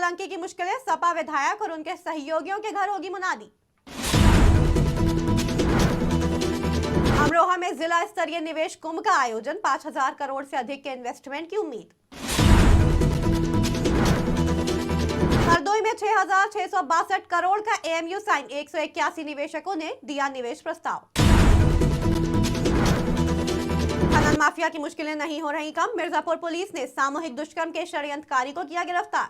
सोलंकी की मुश्किलें, सपा विधायक और उनके सहयोगियों के घर होगी मुनादी। अमरोहा में जिला स्तरीय निवेश कुंभ का आयोजन, 5,000 करोड़ से अधिक के इन्वेस्टमेंट की उम्मीद। हरदोई में 6,662 करोड़ का एएमयू साइन, 181 निवेशकों ने दिया निवेश प्रस्ताव। खनन माफिया की मुश्किलें नहीं हो रही कम, मिर्जापुर पुलिस ने सामूहिक दुष्कर्म के षड्यंत्रकारी को किया गिरफ्तार।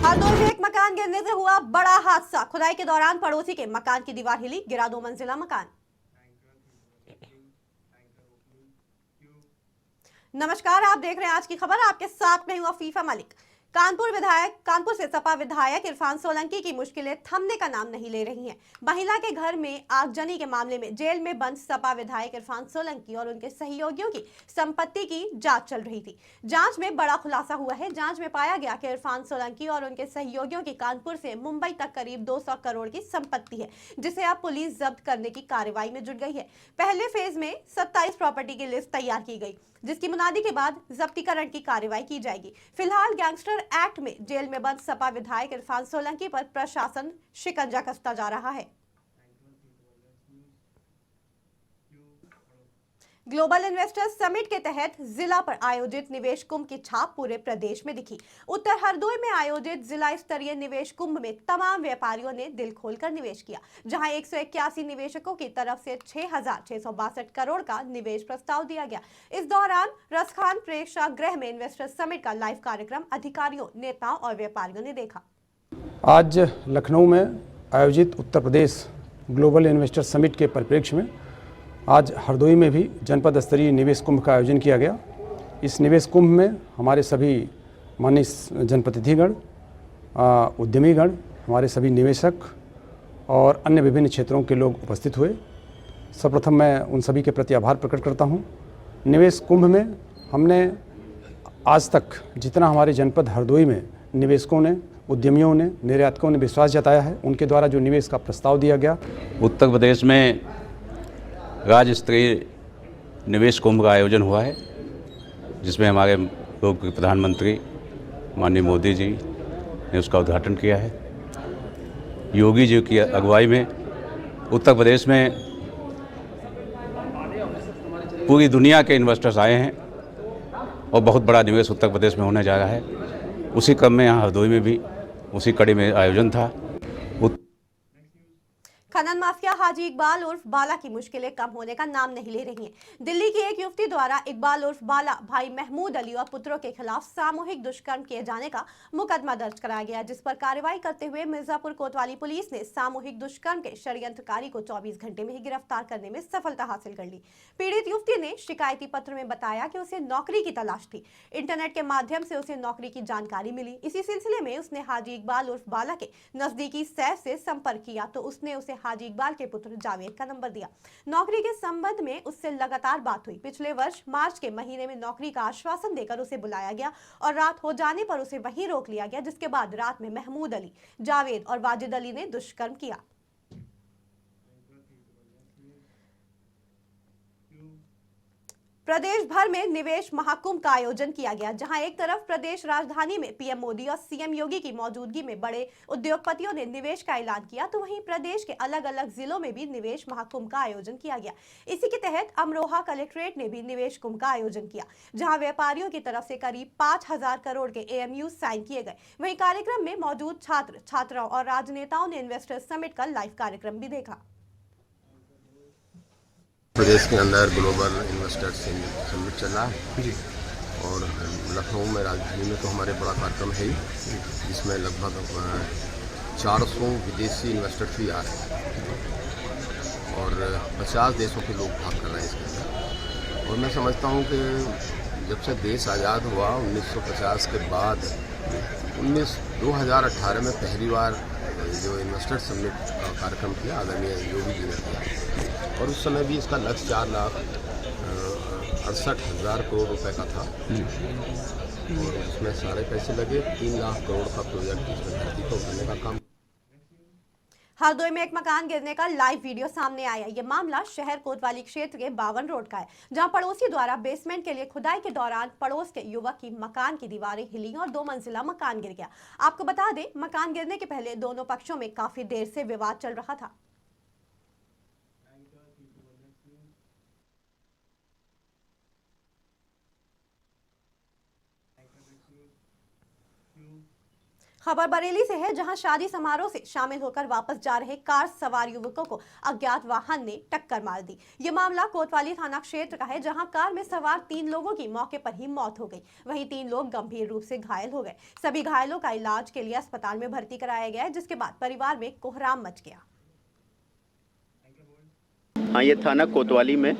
हरदोई में एक मकान गिरने से हुआ बड़ा हादसा, खुदाई के दौरान पड़ोसी के मकान की दीवार हिली, गिरा 2 मंजिला मकान। नमस्कार, आप देख रहे हैं आज की खबर, आपके साथ में हूं अफीफा मलिक। कानपुर से सपा विधायक इरफान सोलंकी की मुश्किलें थमने का नाम नहीं ले रही हैं। महिला के घर में आगजनी के मामले में जेल में बंद सपा विधायक इरफान सोलंकी और उनके सहयोगियों की संपत्ति की जांच चल रही थी। जांच में बड़ा खुलासा हुआ है। जांच में पाया गया कि इरफान सोलंकी और उनके सहयोगियों की कानपुर से मुंबई तक करीब 200 करोड़ की संपत्ति है, जिसे अब पुलिस जब्त करने की कार्रवाई में जुट गई है। पहले फेज में 27 प्रॉपर्टी की लिस्ट तैयार की गई, जिसकी मुनादी के बाद जब्तीकरण की कार्रवाई की जाएगी। फिलहाल गैंगस्टर एक्ट में जेल में बंद सपा विधायक इरफान सोलंकी पर प्रशासन शिकंजा कसता जा रहा है। ग्लोबल इन्वेस्टर्स समिट के तहत जिला पर आयोजित निवेश कुंभ की छाप पूरे प्रदेश में दिखी। उत्तर हरदोई में आयोजित जिला स्तरीय निवेश कुंभ में तमाम व्यापारियों ने दिल खोलकर निवेश किया, जहां 181 निवेशकों की तरफ से 6,662 करोड़ का निवेश प्रस्ताव दिया गया। इस दौरान रसखान प्रेक्षागृह में इन्वेस्टर्स समिट का लाइव कार्यक्रम अधिकारियों, नेताओं और व्यापारियों ने देखा। आज लखनऊ में आयोजित Uttar Pradesh global investor summit के परिप्रेक्ष्य में आज हरदोई में भी जनपद स्तरीय निवेश कुंभ का आयोजन किया गया। इस निवेश कुंभ में हमारे सभी माननीय जनप्रतिनिधिगण, उद्यमीगण, हमारे सभी निवेशक और अन्य विभिन्न क्षेत्रों के लोग उपस्थित हुए। सर्वप्रथम मैं उन सभी के प्रति आभार प्रकट करता हूं। निवेश कुंभ में हमने आज तक जितना हमारे जनपद हरदोई में निवेशकों ने, उद्यमियों ने, निर्यातकों ने विश्वास जताया है, उनके द्वारा जो निवेश का प्रस्ताव दिया गया। उत्तर प्रदेश में राज्य स्तरीय निवेश कुंभ का आयोजन हुआ है, जिसमें हमारे पूर्व प्रधानमंत्री माननीय मोदी जी ने उसका उद्घाटन किया है। योगी जी की अगुवाई में उत्तर प्रदेश में पूरी दुनिया के इन्वेस्टर्स आए हैं और बहुत बड़ा निवेश उत्तर प्रदेश में होने जा रहा है। उसी क्रम में यहाँ हरदोई में भी उसी कड़ी में आयोजन था। खनन माफिया हाजी इकबाल उर्फ बाला की मुश्किलें कम होने का नाम नहीं ले रही हैं। दिल्ली की एक युवती द्वारा इकबाल उर्फ बाला, भाई महमूद अली और पुत्रों के खिलाफ सामूहिक दुष्कर्म किए जाने का मुकदमा दर्ज कराया गया, जिस पर कार्रवाई करते हुए मिर्जापुर कोतवाली पुलिस ने सामूहिक दुष्कर्म के षड्यंत्रकारी को 24 घंटे में ही गिरफ्तार करने में सफलता हासिल कर ली। पीड़ित युवती ने शिकायती पत्र में बताया कि उसे नौकरी की तलाश थी। इंटरनेट के माध्यम से उसे नौकरी की जानकारी मिली। इसी सिलसिले में उसने हाजी इकबाल उर्फ बाला के नजदीकी सैफ से संपर्क किया तो उसने उसे हाजी इकबाल के पुत्र जावेद का नंबर दिया। नौकरी के संबंध में उससे लगातार बात हुई। पिछले वर्ष मार्च के महीने में नौकरी का आश्वासन देकर उसे बुलाया गया और रात हो जाने पर उसे वहीं रोक लिया गया, जिसके बाद रात में महमूद अली, जावेद और वाजिद अली ने दुष्कर्म किया। प्रदेश भर में निवेश महाकुंभ का आयोजन किया गया, जहां एक तरफ प्रदेश राजधानी में पीएम मोदी और सीएम योगी की मौजूदगी में बड़े उद्योगपतियों ने निवेश का ऐलान किया, तो वहीं प्रदेश के अलग अलग जिलों में भी निवेश महाकुंभ का आयोजन किया गया। इसी के तहत अमरोहा कलेक्ट्रेट ने भी निवेश कुंभ का आयोजन किया, जहां व्यापारियों की तरफ से करीब 5,000 करोड़ के एएमयू साइन किए गए। वहीं कार्यक्रम में मौजूद छात्र, छात्राओं और राजनेताओं ने इन्वेस्टर्स समिट का लाइव कार्यक्रम भी देखा। प्रदेश के अंदर ग्लोबल इन्वेस्टर्स समिट चल रहा है और लखनऊ में, राजधानी में तो हमारे बड़ा कार्यक्रम है ही, जिसमें लगभग 400 विदेशी इन्वेस्टर्स भी आ रहे हैं और 50 देशों के लोग भाग कर रहे हैं इसके अंदर। और मैं समझता हूँ कि जब से देश आज़ाद हुआ 1950 के बाद 2018 में पहली बार जो इन्वेस्टर समिट का कार्यक्रम किया आदरणीय योगी जी ने किया और उस समय भी इसका लक्ष्य 4,68,000 करोड़ रुपए का था और उसमें सारे पैसे लगे। 3 लाख करोड़ का प्रोजेक्ट इसमें धरती को उठाने का काम। हरदोई में एक मकान गिरने का लाइव वीडियो सामने आया। ये मामला शहर कोतवाली क्षेत्र के 52 रोड का है, जहां पड़ोसी द्वारा बेसमेंट के लिए खुदाई के दौरान पड़ोस के युवक की मकान की दीवारें हिली और 2 मंजिला मकान गिर गया। आपको बता दें, मकान गिरने के पहले दोनों पक्षों में काफी देर से विवाद चल रहा था। खबर बरेली से है, जहां शादी समारोह से शामिल होकर वापस जा रहे कार सवार युवकों को अज्ञात वाहन ने टक्कर मार दी। ये मामला कोतवाली थाना क्षेत्र का है, जहां कार में सवार 3 लोगों की मौके पर ही मौत हो गई। वहीं 3 लोग गंभीर रूप से घायल हो गए। सभी घायलों का इलाज के लिए अस्पताल में भर्ती कराया गया है, जिसके बाद परिवार में कोहराम मच गया। हाँ, ये थाना कोतवाली में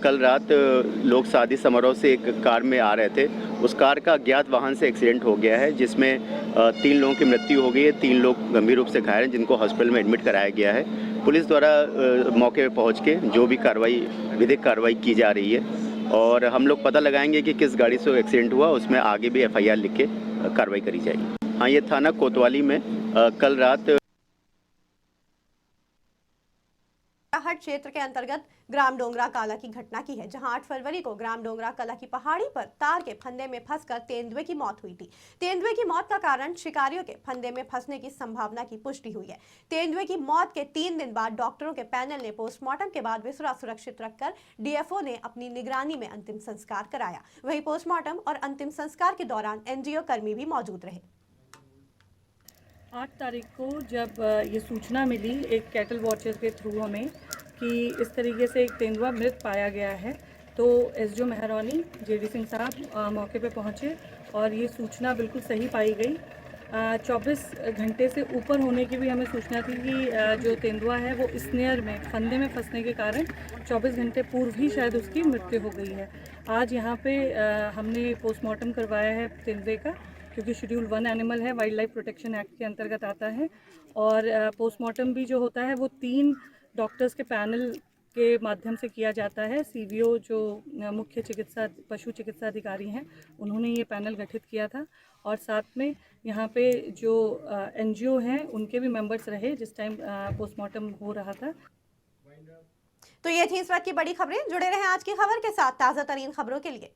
कल रात लोग शादी समारोह से एक कार में आ रहे थे। उस कार का अज्ञात वाहन से एक्सीडेंट हो गया है, जिसमें 3 लोगों की मृत्यु हो गई है। 3 लोग गंभीर रूप से घायल हैं, जिनको हॉस्पिटल में एडमिट कराया गया है। पुलिस द्वारा मौके पर पहुंच के जो भी विधिक कार्रवाई की जा रही है, और हम लोग पता लगाएंगे कि किस गाड़ी से एक्सीडेंट हुआ, उसमें आगे भी FIR लिख के कार्रवाई करी जाएगी। हाँ, ये थाना कोतवाली में कल रात हट क्षेत्र के अंतर्गत ग्राम डोंगरा काला की घटना की है, जहां 8 फरवरी को ग्राम डोंगरा कला की पहाड़ी पर तार के फंदे में फंसकर तेंदुए की मौत हुई थी। तेंदुए की मौत का कारण शिकारियों के फंदे में फंसने की संभावना की पुष्टि हुई है। तेंदुए की मौत के 3 दिन बाद डॉक्टरों के पैनल ने पोस्टमार्टम के बाद विसरा सुरक्षित रखकर DFO ने अपनी निगरानी में अंतिम संस्कार कराया। वहीं पोस्टमार्टम और अंतिम संस्कार के दौरान NGO कर्मी भी मौजूद रहे। 8 तारीख को जब ये सूचना मिली एक कैटल वॉचर के थ्रू हमें कि इस तरीके से एक तेंदुआ मृत पाया गया है, तो SDO मेहरौनी JD सिंह साहब मौके पे पहुँचे और ये सूचना बिल्कुल सही पाई गई। 24 घंटे से ऊपर होने की भी हमें सूचना थी कि जो तेंदुआ है वो स्नेयर में फंदे में फंसने के कारण 24 घंटे पूर्व ही शायद उसकी मृत्यु हो गई है। आज यहाँ पे हमने पोस्टमार्टम करवाया है तेंदुए का, क्योंकि शेड्यूल 1 एनिमल है, वाइल्ड लाइफ प्रोटेक्शन एक्ट के अंतर्गत आता है। और पोस्टमार्टम भी जो होता है वो 3 डॉक्टर्स के पैनल के माध्यम से किया जाता है। CVO जो मुख्य पशु चिकित्सा अधिकारी हैं, उन्होंने ये पैनल गठित किया था, और साथ में यहाँ पे जो NGO हैं उनके भी मेंबर्स रहे जिस टाइम पोस्टमार्टम हो रहा था। तो ये थी इस वक्त की बड़ी खबरें। जुड़े रहें आज की खबर के साथ ताज़ा तरीन खबरों के लिए।